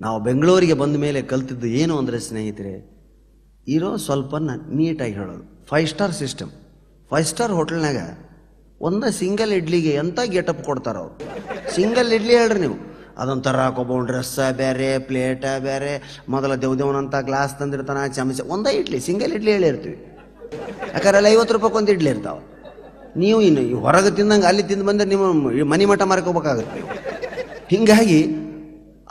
ನಾವು ಬೆಂಗಳೂರಿಗೆ ಬಂದ ಮೇಲೆ ಕಲ್ತಿದ್ದು ಏನು ಅಂದರೆ ಸ್ನೇಹಿತರೆ, ಇರೋ ಸ್ವಲ್ಪ ನೀಟಾಗಿ ಹೇಳೋದು. 5 ಸ್ಟಾರ್ ಸಿಸ್ಟಮ್. 5 ಸ್ಟಾರ್ ಹೋಟೆಲ್ನಾಗ ಒಂದು ಸಿಂಗಲ್ ಇಡ್ಲಿಗೆ ಎಂಥ ಗೆಟಪ್ ಕೊಡ್ತಾರೆ ಅವರು. ಸಿಂಗಲ್ ಇಡ್ಲಿ ಹೇಳ್ರಿ ನೀವು, ಅದೊಂಥರ ಹಾಕೊಬೋದು, ಡ್ರೆಸ್ಸ ಬೇರೆ, ಪ್ಲೇಟ ಬೇರೆ, ಮೊದಲ ದೇವ್ದೇವನಂತ ಗ್ಲಾಸ್ ತಂದಿರ್ತಾನೆ, ಚಮಚ. ಒಂದೇ ಇಡ್ಲಿ, ಸಿಂಗಲ್ ಇಡ್ಲಿ ಹೇಳಿರ್ತೀವಿ. ಯಾಕಂದ್ರೆ ಅಲ್ಲಿ 50 ರೂಪಾಯಿಗೆ ಒಂದು ಇಡ್ಲಿ ಇರ್ತಾವೆ. ನೀವು ಇನ್ನು ಹೊರಗೆ ತಿಂದಂಗೆ ಅಲ್ಲಿ ತಿಂದು ಬಂದರೆ ನೀವು ಮನಿ ಮಠ ಮಾರ್ಕೋಬೇಕಾಗುತ್ತೆ ನೀವು. ಹೀಗಾಗಿ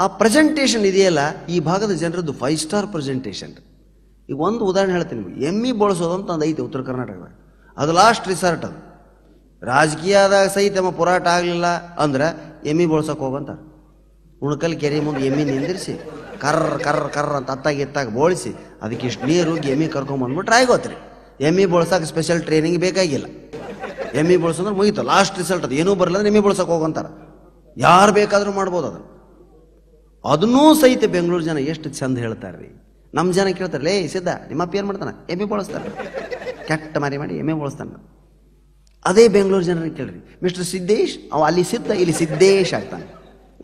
ಆ ಪ್ರೆಸೆಂಟೇಷನ್ ಇದೆಯಲ್ಲ, ಈ ಭಾಗದ ಜನರದ್ದು 5 ಸ್ಟಾರ್ ಪ್ರೆಸೆಂಟೇಷನ್. ಈಗ ಒಂದು ಉದಾಹರಣೆ ಹೇಳ್ತೀನಿ ನಿಮಗೆ. ಎಮ್ಮಿ ಬಳಸೋದು ಅಂತ ಒಂದು ಐತೆ ಉತ್ತರ ಕರ್ನಾಟಕದಾಗ. ಅದು ಲಾಸ್ಟ್ ರಿಸಾರ್ಟ್. ಅದು ರಾಜಕೀಯದಾಗ ಸಹಿತ ನಮ್ಮ ಹೋರಾಟ ಆಗಲಿಲ್ಲ ಅಂದ್ರೆ ಎಮ್ಮಿ ಬಳಸೋಕೆ ಹೋಗಂತಾರೆ. ಉಣಕಲ್ ಕೆರೆ ಮುಂದೆ ಎಮ್ಮಿ ನಿಂದಿರಿಸಿ ಕರ್ರ ಕರ್ರ ಕರ್ರ ಅಂತ ಅತ್ತಾಗಿ ಎತ್ತಾಗ ಬೋಳಿಸಿ ಅದಕ್ಕೆ ಇಷ್ಟು ನೀರು ಎಮ್ಮಿ ಕರ್ಕೊಂಬಂದ್ಬಿಟ್ರೆ ಆಗೋತ್ರಿ. ಎಮ್ಮಿ ಬಳಸೋಕೆ ಸ್ಪೆಷಲ್ ಟ್ರೈನಿಂಗ್ ಬೇಕಾಗಿಲ್ಲ. ಎಮ್ಮಿ ಬಳಸೋದ್ರೆ ಮುಗೀತು, ಲಾಸ್ಟ್ ರಿಸಲ್ಟ್. ಅದು ಏನೂ ಬರಲ್ಲ ಅಂದ್ರೆ ಎಮ್ಮಿ ಬಳಸೋಕೆ ಹೋಗಂತಾರೆ. ಯಾರು ಬೇಕಾದರೂ ಮಾಡ್ಬೋದು ಅದನ್ನು. ಅದನ್ನೂ ಸಹಿತ ಬೆಂಗಳೂರು ಜನ ಎಷ್ಟು ಚಂದ ಹೇಳ್ತಾರೆ ರೀ. ನಮ್ಮ ಜನ ಕೇಳ್ತಾರೆ, ಲೇ ಸಿದ್ಧ ನಿಮ್ಮಪ್ಪ ಏನು ಮಾಡ್ತಾನೆ, ಎಮ್ಮೆ ಬಳಸ್ತಾನೆ, ಕೆಟ್ಟ ಮಾರಿ ಮಾಡಿ ಎಮ್ಮೆ ಬಳಸ್ತಾನೆ. ಅದೇ ಬೆಂಗಳೂರು ಜನರಿಗೆ ಕೇಳ್ರಿ, ಮಿಸ್ಟರ್ ಸಿದ್ದೇಶ್, ಅವ ಅಲ್ಲಿ ಸಿದ್ಧ ಇಲ್ಲಿ ಸಿದ್ದೇಶ್ ಆಗ್ತಾನೆ.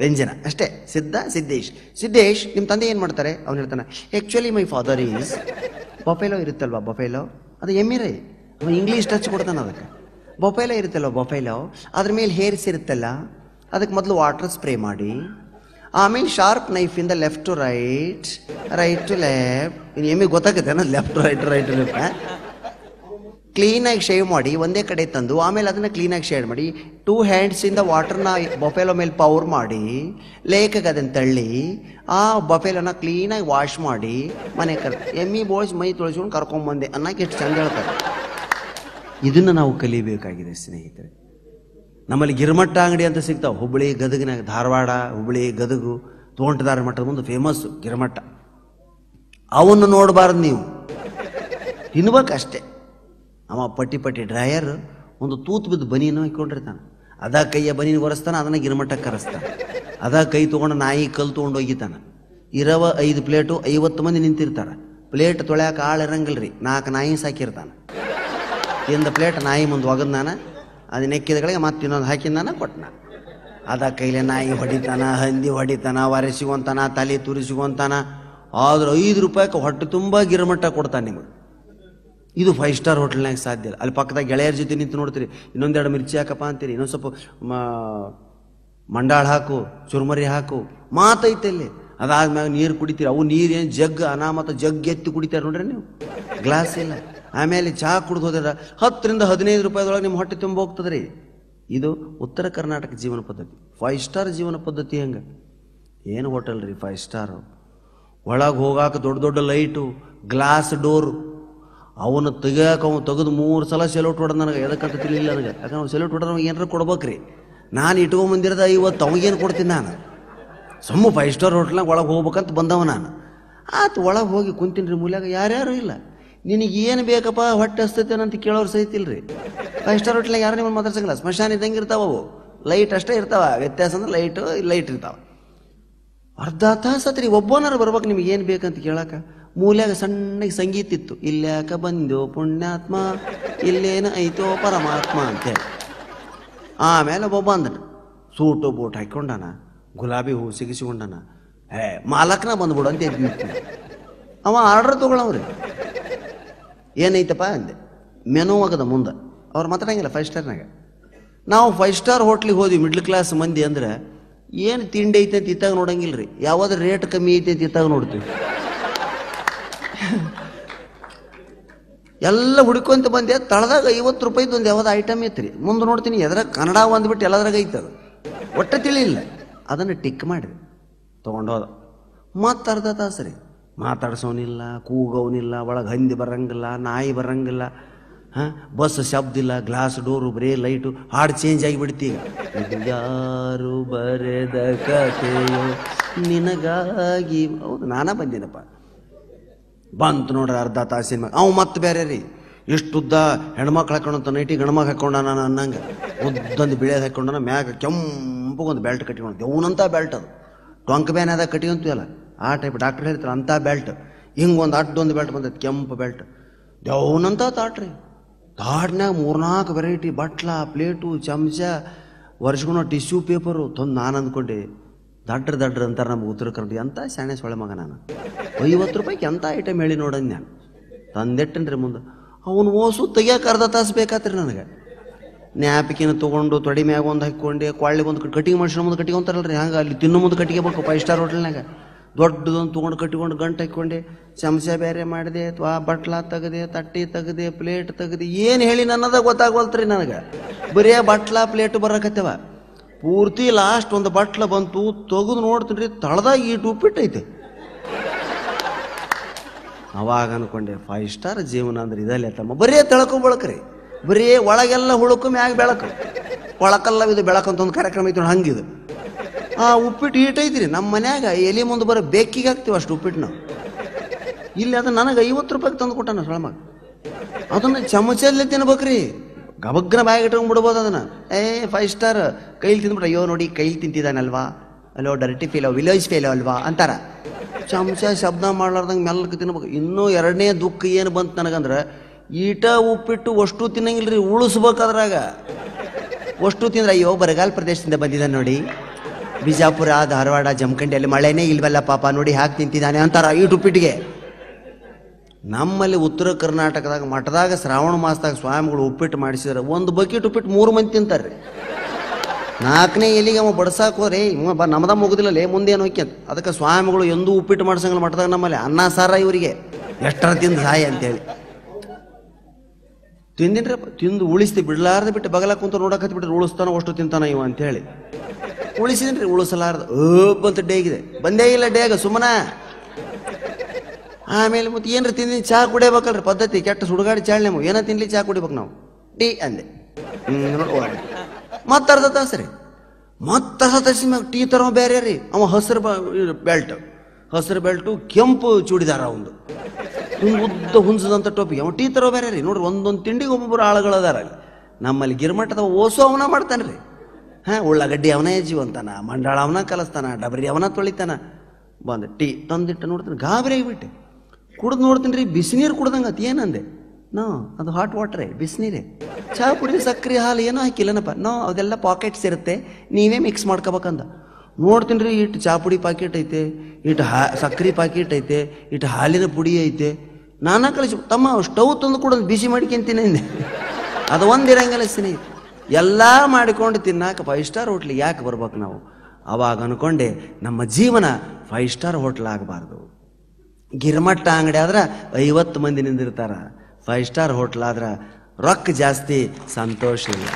ವ್ಯಂಜನ ಅಷ್ಟೇ, ಸಿದ್ಧ ಸಿದ್ದೇಶ್. ಸಿದ್ದೇಶ್ ನಿಮ್ಮ ತಂದೆ ಏನು ಮಾಡ್ತಾರೆ? ಅವ್ನು ಹೇಳ್ತಾನೆ, actually my father is buffalo ಇರುತ್ತಲ್ವ, ಬಫೆಲೋ ಅದು ಎಮ್ಮೆ ರೀ. ಅವನು ಇಂಗ್ಲೀಷ್ ಟಚ್ ಕೊಡ್ತಾನೆ ಅದಕ್ಕೆ. ಬಫೆಲೋ ಇರುತ್ತಲ್ವ, ಬಫೆಲೋ ಅದ್ರ ಮೇಲೆ ಹೇರ್ಸ್ ಇರುತ್ತಲ್ಲ, ಅದಕ್ಕೆ ಮೊದಲು ವಾಟರ್ ಸ್ಪ್ರೇ ಮಾಡಿ, ಆಮೇಲೆ ಶಾರ್ಪ್ ನೈಫಿಂದ left to right, right to left. ಇನ್ನು ಎಮ್ಮೆ ಗೊತ್ತಾಗುತ್ತೆ ಅನ್ನೋದು left to right, right to left. ಕ್ಲೀನಾಗಿ ಶೇವ್ ಮಾಡಿ ಒಂದೇ ಕಡೆ ತಂದು ಆಮೇಲೆ ಅದನ್ನು ಕ್ಲೀನಾಗಿ ಶೇಡ್ ಮಾಡಿ 2 ಹ್ಯಾಂಡ್ಸಿಂದ ವಾಟರ್ನ ಬಫೆಲೋ ಮೇಲೆ ಪವರ್ ಮಾಡಿ ಲೇಖಗೆ ಅದನ್ನು ತಳ್ಳಿ ಆ ಬಫೆಲೋನ ಕ್ಲೀನಾಗಿ ವಾಶ್ ಮಾಡಿ ಮನೆ ಎಮ್ಮಿ ಬೋಳ್ಸಿ ಮೈ ತೊಳ್ಸ್ಕೊಂಡು ಕರ್ಕೊಂಬಂದೆ ಅನ್ನೋಕೆ ಎಷ್ಟು ಚಂದ ಹೇಳ್ತಾರೆ. ಇದನ್ನು ನಾವು ಕಲಿಬೇಕಾಗಿದೆ ಸ್ನೇಹಿತರೆ. ನಮ್ಮಲ್ಲಿ ಗಿರ್ಮಟ್ಟ ಅಂಗಡಿ ಅಂತ ಸಿಗ್ತಾವೆ, ಹುಬ್ಬಳ್ಳಿ ಗದಗಿನಾಗ, ಧಾರವಾಡ, ಹುಬ್ಬಳ್ಳಿ, ಗದಗು, ತೋಂಟದಾರ ಮಠದ ಮುಂದೆ ಫೇಮಸ್ಸು ಗಿರ್ಮಟ್ಟ. ಅವನ್ನು ನೋಡಬಾರ್ದು ನೀವು, ತಿನ್ಬೇಕಷ್ಟೇ. ಅವ ಪಟ್ಟಿ ಪಟ್ಟಿ ಡ್ರೈಯರ್ ಒಂದು ತೂತು ಬಿದ್ದು ಬನೀನು ಹಾಕೊಂಡಿರ್ತಾನೆ, ಅದ ಕೈಯ ಬನೀನು ಒರೆಸ್ತಾನೆ, ಅದನ್ನು ಗಿರ್ಮಟ್ಟಕ್ಕೆ ಕರೆಸ್ತಾನೆ. ಅದ ಕೈ ತೊಗೊಂಡು ನಾಯಿ ಕಲ್ಲು ತೊಗೊಂಡು ಹೋಗಿತಾನೆ. 5 ಪ್ಲೇಟು 50 ಮಂದಿ ನಿಂತಿರ್ತಾರೆ. ಪ್ಲೇಟ್ ತೊಳ್ಯಾಕೆ ಆಳು ಇರಂಗಿಲ್ಲ ರೀ, 4 ನಾಯಿ ಸಾಕಿರ್ತಾನೆ. ತಿಂದ ಪ್ಲೇಟ್ ನಾಯಿ ಮುಂದೆ ಒಗದ್ನಾನ, ಅದು ನೆಕ್ಕಿದಗಳಿಗೆ ಮತ್ತೆ ಇನ್ನೊಂದು ಹಾಕಿದಾನ ಕೊಟ್ಟನ. ಅದ ಕೈಲೆ ನಾಯಿ ಹೊಡಿತಾನ, ಹಂದಿ ಹೊಡಿತಾನ, ಒರೆಸಿಗೊಂತಾನ, ತಲೆ ತುರಿಸಿಗೊಂತಾನ. ಆದ್ರೆ 5 ರೂಪಾಯಿಗೆ ಹೊಟ್ಟೆ ತುಂಬ ಗಿರ್ಮಟ್ಟ ಕೊಡ್ತಾನೆ ನಿಮಗೆ. ಇದು 5 ಸ್ಟಾರ್ ಹೋಟೆಲ್ನಾಗ ಸಾಧ್ಯ ಇಲ್ಲ. ಅಲ್ಲಿ ಪಕ್ಕದಾಗ ಗೆಳೆಯರ ಜೊತೆ ನಿಂತು ನೋಡ್ತೀರಿ, ಇನ್ನೊಂದೆರಡು ಮಿರ್ಚಿ ಹಾಕಪ್ಪ ಅಂತೀರಿ, ಇನ್ನೊಂದು ಸ್ವಲ್ಪ ಮಂಡಾಳ ಹಾಕು, ಚುರುಮರಿ ಹಾಕು, ಮಾತೈತೆ ಅಲ್ಲಿ. ಅದಾದ್ಮ್ಯಾಗ ನೀರು ಕುಡಿತೀರಿ. ಅವು ನೀರೇನು ಜಗ್ ಅನಾಮತ ಜಗ್ ಎತ್ತಿ ಕುಡಿತಾರೆ ನೋಡ್ರಿ ನೀವು, ಗ್ಲಾಸ್ ಇಲ್ಲ. ಆಮೇಲೆ ಚಹಾ ಕುಡ್ದು ಹೋದ್ರೆ 10 ರಿಂದ 15 ರೂಪಾಯಿದೊಳಗೆ ನಿಮ್ಮ ಹೊಟ್ಟೆ ತುಂಬ ಹೋಗ್ತದೆ ರೀ. ಇದು ಉತ್ತರ ಕರ್ನಾಟಕ ಜೀವನ ಪದ್ಧತಿ. 5 ಸ್ಟಾರ್ ಜೀವನ ಪದ್ಧತಿ ಹೆಂಗೆ? ಏನು ಹೋಟೆಲ್ ರೀ 5 ಸ್ಟಾರು? ಒಳಗೆ ಹೋಗಾಕ ದೊಡ್ಡ ದೊಡ್ಡ ಲೈಟು, ಗ್ಲಾಸ್ ಡೋರು. ಅವನು ತೆಗಿಯಾಕ ಅವ್ನು ತೆಗೆದು 3 ಸಲ ಸೆಲ್ಯೂಟ್ ಹೊಡೆದು ನನಗೆ. ಎದಕ್ಕಂತ ತಿಳಿಲಿಲ್ಲ ನನಗೆ. ಯಾಕಂದ್ರೆ ಅವ್ನು ಸೆಲ್ಯೂಟ್ ಹೊಡೆದ್ರೆ ಅವ್ನಿಗೆ ಏನಾರು ಕೊಡ್ಬೇಕ್ರಿ. ನಾನು ಇಟ್ಕೊಂಬಂದಿರೋದು 50, ಅವಾಗೇನು ಕೊಡ್ತೀನಿ ನಾನು? ಸುಮ್ಮ 5 ಸ್ಟಾರ್ ಹೋಟ್ಲಾಗ ಒಳಗೆ ಹೋಗ್ಬೇಕಂತ ಬಂದವ ನಾನು. ಆತು ಒಳಗೆ ಹೋಗಿ ಕುಂತೀನಿ ರೀ, ಮೂಲ್ಯಾಗ ಯಾರ್ಯಾರು ಇಲ್ಲ. ನಿನಗೆ ಏನು ಬೇಕಪ್ಪ, ಹೊಟ್ಟೆ ಹಸ್ತೈತೇನಂತ ಅಂತ ಕೇಳೋರು ಸಹಿತಿಲ್ರಿ. 5 ಸ್ಟಾರ್ ಹೋಟ್ಲಾಗ ಯಾರು ನಿಮ್ಮನ್ನು ಮಾತಾಡ್ಸಂಗಿಲ್ಲ. ಸ್ಮಶಾನ ಇದ್ದಂಗೆ ಇರ್ತಾವೆ ಅವು, ಲೈಟ್ ಅಷ್ಟೇ ಇರ್ತಾವೆ. ವ್ಯತ್ಯಾಸ ಅಂದ್ರೆ ಲೈಟ್ ಇರ್ತಾವೆ. ಅರ್ಧ ತಾಸತ್ರಿ ಒಬ್ಬನಾರು ಬರ್ಬೇಕು ನಿಮ್ಗೆ ಏನು ಬೇಕಂತ ಕೇಳಾಕ. ಮೂಲ್ಯಾಗ ಸಣ್ಣಗೆ ಸಂಗೀತ ಇತ್ತು, ಇಲ್ಯಾಕ ಬಂದೋ ಪುಣ್ಯಾತ್ಮ, ಇಲ್ಲೇನು ಐತೋ ಪರಮಾತ್ಮ ಅಂತೇಳಿ. ಆಮೇಲೆ ಒಬ್ಬ ಅಂದನ, ಸೂಟು ಬೂಟ್ ಹಾಕ್ಕೊಂಡಾನ, ಗುಲಾಬಿ ಹೂ ಸಿಗಿಸಿಕೊಂಡಾನ. ಮಾಲಕ್ನ ಬಂದ್ಬಿಡು ಅಂತ ಎದ್ದು ಅವ ಆರ್ಡರ್ ತೊಗೊಳವ್ರಿ. ಏನೈತಪ್ಪ ಅಂದೆ. ಮೆನು ಆಗದ ಮುಂದೆ ಅವ್ರು ಮಾತಾಡಂಗಿಲ್ಲ 5 ಸ್ಟಾರ್ನಾಗ. ನಾವು 5 ಸ್ಟಾರ್ ಹೋಟ್ಲಿಗೆ ಹೋದ್ವಿ, ಮಿಡ್ಲ್ ಕ್ಲಾಸ್ ಮಂದಿ ಅಂದ್ರೆ ಏನು ತಿಂಡಿ ಐತೆ ಅಂತ ಇತ್ತಾಗ ನೋಡಂಗಿಲ್ಲ ರೀ. ಯಾವ್ದಾದ್ರು ರೇಟ್ ಕಮ್ಮಿ ಐತೆ ಅಂತ ಇತ್ತಾಗ ನೋಡ್ತೀವಿ. ಎಲ್ಲ ಹುಡ್ಕೊಂತ ಬಂದೆ. ತಳದಾಗ 50 ರೂಪಾಯಿದು ಒಂದು ಯಾವ್ದು ಐಟಮ್ ಐತ್ರಿ. ಮುಂದೆ ನೋಡ್ತೀನಿ ಎದ್ರಾಗ ಕನ್ನಡ ಒಂದ್ಬಿಟ್ಟು ಎಲ್ಲದ್ರಾಗ ಐತದ, ಒಟ್ಟೆ ತಿಳಿಯಿಲ್ಲ. ಅದನ್ನು ಟಿಕ್ ಮಾಡಿದೆ, ತೊಗೊಂಡೋದ. ಮತ್ತೆ ಅರ್ಧ ತಾಸು ರೀ, ಮಾತಾಡ್ಸೋನಿಲ್ಲ, ಕೂಗವನಿಲ್ಲ, ಒಳಗೆ ಹಂದಿ ಬರಂಗಿಲ್ಲ, ನಾಯಿ ಬರಂಗಿಲ್ಲ, ಬಸ್ ಶಬ್ದ ಇಲ್ಲ, ಗ್ಲಾಸ್ ಡೋರು, ಬರೇ ಲೈಟು. ಹಾಡು ಚೇಂಜ್ ಆಗಿಬಿಡ್ತೀಗ. ಇದು ಯಾರು ಬರೆದ ಕಥೆಯೋ ನಿನಗಾಗಿ. ಹೌದು, ನಾನಾ ಬಂದಿನಪ್ಪ. ಬಂತು ನೋಡ್ರಿ ಅರ್ಧ ತಾಸಿನ ಮ್ಯಾಗ. ಅವು ಮತ್ತೆ ಬೇರೆ ರೀ, ಇಷ್ಟುದ್ದ ಹೆಣ್ಮಕ್ಳು ಹಾಕೊಂಡಂತ ನೈಟಿ ಗಂಡ್ಮಕ್ಳು ಹಾಕೊಂಡ ನಾನು ಅನ್ನಂಗೆ ಉದ್ದೊಂದು ಬಿಳಿಯೋದು ಹಾಕೊಂಡ, ಮ್ಯಾಗ ಕೆಂಪಗೊಂದು ಬೆಲ್ಟ್ ಕಟ್ಕೊಂಡು, ದೇವನಂತ ಬೆಲ್ಟ್. ಅದು ಟೊಂಕ ಬ್ಯಾನ್ಯಾದಾಗ ಕಟ್ಕೊಂತೀವಲ್ಲ ಆ ಟೈಪ್. ಡಾಕ್ಟರ್ ಹೇಳ್ತಾರೆ ಅಂಥ ಬೆಲ್ಟ್. ಹಿಂಗೊಂದು ಅಡ್ಡೊಂದು ಬೆಲ್ಟ್ ಬಂದೈತೆ, ಕೆಂಪು ಬೆಲ್ಟ್, ದೇವನಂತ ತಾಟ್ರಿ. ತಾಟ್ನ್ಯಾಗ 3-4 ವೆರೈಟಿ ಬಟ್ಲ, ಪ್ಲೇಟು, ಚಮಚ, ವರ್ಷಗೊಂಡು ಟಿಶ್ಯೂ ಪೇಪರು ತಂದು ನಾನು ಅಂದ್ಕೊಂಡೆ, ದಡ್ರ ಅಂತಾರೆ ನಮ್ಗೆ ಉತ್ತರ ಕನ್ನಡ. ಎಂಥ ಶಾಣೆ ಸೊಳೆ ಮಗ ನಾನು. 50 ರೂಪಾಯಿಗೆ ಎಂಥ ಐಟಮ್ ಹೇಳಿ ನೋಡಂದು ನಾನು ತಂದೆಟ್ಟನ್ರಿ ಮುಂದೆ. ಅವನು ಓಸು ತೆಗಿಯೋಕೆ ಅರ್ಧ ತಾಸು ಬೇಕಾತ್ರಿ ನನಗೆ. ನ್ಯಾಪಿಕಿನ ತೊಗೊಂಡು ತೊಡಿ ಮ್ಯಾಗ ಒಂದು ಹಾಕ್ಕೊಂಡು ಕೊಳ್ಳಿಗೆ ಒಂದು ಕಟ್ಟಿಗೆ ಮನುಷ್ಯನ ಮುಂದೆ ಕಟ್ಟಿಕೊಂತಾರಲ್ರಿ, ಹಂಗೆ ಅಲ್ಲಿ ತಿನ್ನೋ ಮುಂದೆ ಕಟ್ಟಿಗೆ ಬೇಕು 5 ಸ್ಟಾರ್ ಹೋಟೆಲ್ನಾಗ. ದೊಡ್ಡದೊಂದು ತೊಗೊಂಡು ಕಟ್ಟಿಕೊಂಡು ಗಂಟು ಹಾಕ್ಕೊಂಡೆ, ಚಮಚ ಬೇರೆ ಮಾಡಿದೆ, ಅಥವಾ ಬಟ್ಲ ತೆಗೆದೆ, ತಟ್ಟಿ ತೆಗೆದೆ, ಪ್ಲೇಟ್ ತೆಗೆದೆ, ಏನು ಹೇಳಿ ನನ್ನದ ಗೊತ್ತಾಗವಲ್ತ್ರಿ ನನಗೆ. ಬರೀ ಬಟ್ಲ ಪ್ಲೇಟ್ ಬರಕತ್ತವ. ಪೂರ್ತಿ ಲಾಸ್ಟ್ ಒಂದು ಬಟ್ಲ ಬಂತು, ತೆಗೆದು ನೋಡ್ತೀನಿ ರೀ ತಳದಾಗ ಈಟು ಉಪ್ಪಿಟ್ಟು ಐತೆ. ಅವಾಗ ಅನ್ಕೊಂಡೆ 5 ಸ್ಟಾರ್ ಜೀವನ ಅಂದ್ರೆ ಇದಲ್ಲೇ ತಮ್ಮ. ಬರೀ ತೆಳಕು ಬೆಳಕ್ರಿ, ಬರೀ ಒಳಗೆಲ್ಲ ಹುಳುಕು ಮ್ಯಾಗ ಬೆಳಕು, ಒಳಕಲ್ಲ ಇದು ಬೆಳಕಂತ ಒಂದು ಕಾರ್ಯಕ್ರಮ ಐತಿ ಹಂಗಿದು. ಆ ಉಪ್ಪಿಟ್ಟು ಈಟೈತ್ರಿ. ನಮ್ಮ ಮನ್ಯಾಗ ಎಲೆ ಮುಂದೆ ಬರೋ ಬೆಕ್ಕಿಗೆ ಹಾಕ್ತೀವಿ ಅಷ್ಟು ಉಪ್ಪಿಟ್ಟು ನಾವು. ಇಲ್ಲಿ ಅದು ನನಗೆ 50 ರೂಪಾಯಿಗೆ ತಂದು ಕೊಟ್ಟಾನ ಸೊಳಮಾಗ. ಅದನ್ನು ಚಮಚಲ್ಲೇ ತಿನ್ಬೇಕ್ರಿ, ಗಬಗ್ನ ಬ್ಯಾಗ್ ಇಟ್ಕೊಂಡ್ಬಿಡ್ಬೋದು ಅದನ್ನು. 5 ಸ್ಟಾರ್ ಕೈಲಿ ತಿಂದ್ಬಿಟ್ರೆ, ಅಯ್ಯೋ ನೋಡಿ ಕೈಲಿ ತಿಂತಿದ್ದಾನಲ್ವಾ, ಅಲ್ಲೋ ಡರ್ಟಿ ಫೇಲೋ ವಿಲೇಜ್ ಫೇಲೋ ಅಲ್ವಾ ಅಂತಾರ. ಚಮಚ ಶಬ್ದ ಮಾಡ್ಲಾರ್ದಂಗೆ ಮೆಲ್ಲಕ್ಕೆ ತಿನ್ಬೇಕು. ಇನ್ನೂ 2ನೇ ದುಃಖ ಏನು ಬಂತು ನನಗಂದ್ರೆ, ಈಟ ಉಪ್ಪಿಟ್ಟು ಅಷ್ಟು ತಿನ್ನಂಗಿಲ್ರಿ, ಉಳಿಸ್ಬೇಕಾದ್ರಾಗ. ಅಷ್ಟು ತಿಂದ್ರೆ ಅಯ್ಯೋ ಬರಗಾಲ ಪ್ರದೇಶದಿಂದ ಬಂದಿದ್ದಾನೆ ನೋಡಿ, ಬಿಜಾಪುರ ಧಾರವಾಡ ಜಮಖಂಡಿಯಲ್ಲಿ ಮಳೆನೇ ಇಲ್ವಲ್ಲ ಪಾಪ ನೋಡಿ ಹಾಕಿ ತಿಂತಿದ್ದಾನೆ ಅಂತಾರ ಈಟು ಉಪ್ಪಿಟ್ಟಿಗೆ. ನಮ್ಮಲ್ಲಿ ಉತ್ತರ ಕರ್ನಾಟಕದಾಗ ಮಠದಾಗ ಶ್ರಾವಣ ಮಾಸದಾಗ ಸ್ವಾಮಿಗಳು ಉಪ್ಪಿಟ್ಟು ಮಾಡಿಸಿದ್ರೆ ಒಂದು ಬಕೆಟ್ ಉಪ್ಪಿಟ್ಟು 3 ಮಂದಿ ತಿಂತಾರೆ. 4ನೇ ಎಲ್ಲಿಗೆ ಅವ ಬಡ್ಸಾಕ್ ಹೋದ್ರೆ ನಮ್ದ ಮುಗುದಿಲ್ಲೇ ಮುಂದೆ ಏನು ಹೋಗ್ಯಂತ. ಅದಕ್ಕೆ ಸ್ವಾಮಿಗಳು ಎಂದೂ ಉಪ್ಪಿಟ್ಟು ಮಾಡ್ಸಂಗಿಲ್ಲ ಮಠದಾಗ. ನಮ್ಮಲ್ಲಿ ಅನ್ನ ಸಾರ ಇವರಿಗೆ ಎಷ್ಟರ ತಿಂದು ಸಾಯಿ ಅಂತೇಳಿ ತಿಂದಿನ್ರಪ್ಪ. ತಿಂದು ಉಳಿಸ್ತಿ ಬಿಡ್ಲಾರ್ದು ಬಿಟ್ಟು ಬಗಲ ಕುಂತ ನೋಡಕತ್ ಬಿಟ್ರೆ ಉಳಿಸ್ತಾನ ಅಷ್ಟು ತಿಂತಾನ ಇವ ಅಂತೇಳಿ ಉಳಿಸಿದ್ರಿ. ಉಳಿಸಲಾರ್ದು ಅಂತ ಡೇಗಿದೆ, ಬಂದೇ ಇಲ್ಲ ಡೇಗ ಸುಮ್ಮನ. ಆಮೇಲೆ ಮತ್ತೆ ಏನ್ರಿ ತಿಂದಿನಿ, ಚಹಾ ಕುಡಿಯಬೇಕಲ್ರಿ ಪದ್ಧತಿ, ಕೆಟ್ಟ ಸುಡುಗಾಡಿ ಚಾಳ್ ನಮವು. ಏನೋ ತಿನ್ಲಿ ಚಹಾ ಕುಡಿಬೇಕು ನಾವು, ಟೀ ಅಂದೆ. ಮತ್ತೆ ಅರ್ಧ ತಾಸು ರೀ, ಮತ್ತೆ ಅರ್ಧ ತಾಸಿನ ಮ್ಯಾಗ ಟೀ ತರೋ ಬೇರೆ ರೀ. ಅವ ಹಸಿರು ಬೆಲ್ಟು ಕೆಂಪು ಚೂಡಿದಾರ ಒಂದು ಉದ್ದ ಹುಂಸದಂಥ ಟೋಪಿಗೆ ಅವ ಟೀ ತರೋ ಬೇರೆ ರೀ. ನೋಡ್ರಿ ಒಂದೊಂದು ತಿಂಡಿಗೆ ಒಬ್ಬೊಬ್ಬರು ಆಳುಗಳದಾರ ಅಲ್ಲಿ. ನಮ್ಮಲ್ಲಿ ಗಿರ್ಮಟ್ಟದ ಓಸು ಅವನ ಮಾಡ್ತಾನೆ ರೀ. ಉಳ್ಳಾಗಡ್ಡಿ ಅವನೇ ಜೀವಂತಾನ, ಮಂಡಾಳ ಅವನ ಕಲಿಸ್ತಾನ, ಡಬರಿ ಅವನ ತೊಳಿತಾನ. ಬಂದು ಟೀ ತಂದಿಟ್ಟು ನೋಡ್ತೀನಿ, ಗಾಬರಿ ಆಗಿಬಿಟ್ಟೆ. ಕುಡ್ದು ನೋಡ್ತೀನಿ ರೀ, ಬಿಸಿನೀರು ಕುಡ್ದಂಗೆ ಅತಿ. ಏನಂದೆ ನೋ, ಅದು ಹಾಟ್ ವಾಟ್ರೇ, ಬಿಸಿನೀರೇ. ಚಹಾ ಪುಡಿ ಸಕ್ಕರೆ ಹಾಲು ಏನೂ ಹಾಕಿಲ್ಲನಪ್ಪ. ನೋ, ಅದೆಲ್ಲ ಪಾಕೆಟ್ಸ್ ಇರುತ್ತೆ, ನೀವೇ ಮಿಕ್ಸ್ ಮಾಡ್ಕೋಬೇಕಂದ. ನೋಡ್ತೀನಿ ರೀ, ಇಟ್ಟು ಚಹಾ ಪುಡಿ ಪಾಕೆಟ್ ಐತೆ, ಇಟ್ಟು ಸಕ್ಕರೆ ಪಾಕೆಟ್ ಐತೆ, ಇಟ್ಟು ಹಾಲಿನ ಪುಡಿ ಐತೆ. ನಾನಾ ಕಳಿಸಿ ತಮ್ಮ ಸ್ಟವ್ ತಂದು ಕೂಡ ಬಿಸಿ ಮಾಡ್ಕೊಂತೀನಿ ಅಂದೆ. ಅದು ಒಂದಿರಂಗಿಲ್ಲ ಸ್ನೇಹಿತ. ಎಲ್ಲ ಮಾಡಿಕೊಂಡು ತಿನ್ನಾಕ 5 ಸ್ಟಾರ್ ಹೋಟ್ಲಿಗೆ ಯಾಕೆ ಬರ್ಬೇಕು ನಾವು? ಅವಾಗ ಅನ್ಕೊಂಡೆ ನಮ್ಮ ಜೀವನ 5 ಸ್ಟಾರ್ ಹೋಟ್ಲ್ ಆಗಬಾರ್ದು. ಗಿರ್ಮಟ್ಟ ಅಂಗಡಿ ಆದ್ರೆ 50 ಮಂದಿ ನಿಂದಿರ್ತಾರ, 5 ಸ್ಟಾರ್ ಹೋಟ್ಲ್ ಆದ್ರೆ ರೊಕ್ಕ ಜಾಸ್ತಿ, ಸಂತೋಷ ಇಲ್ಲ.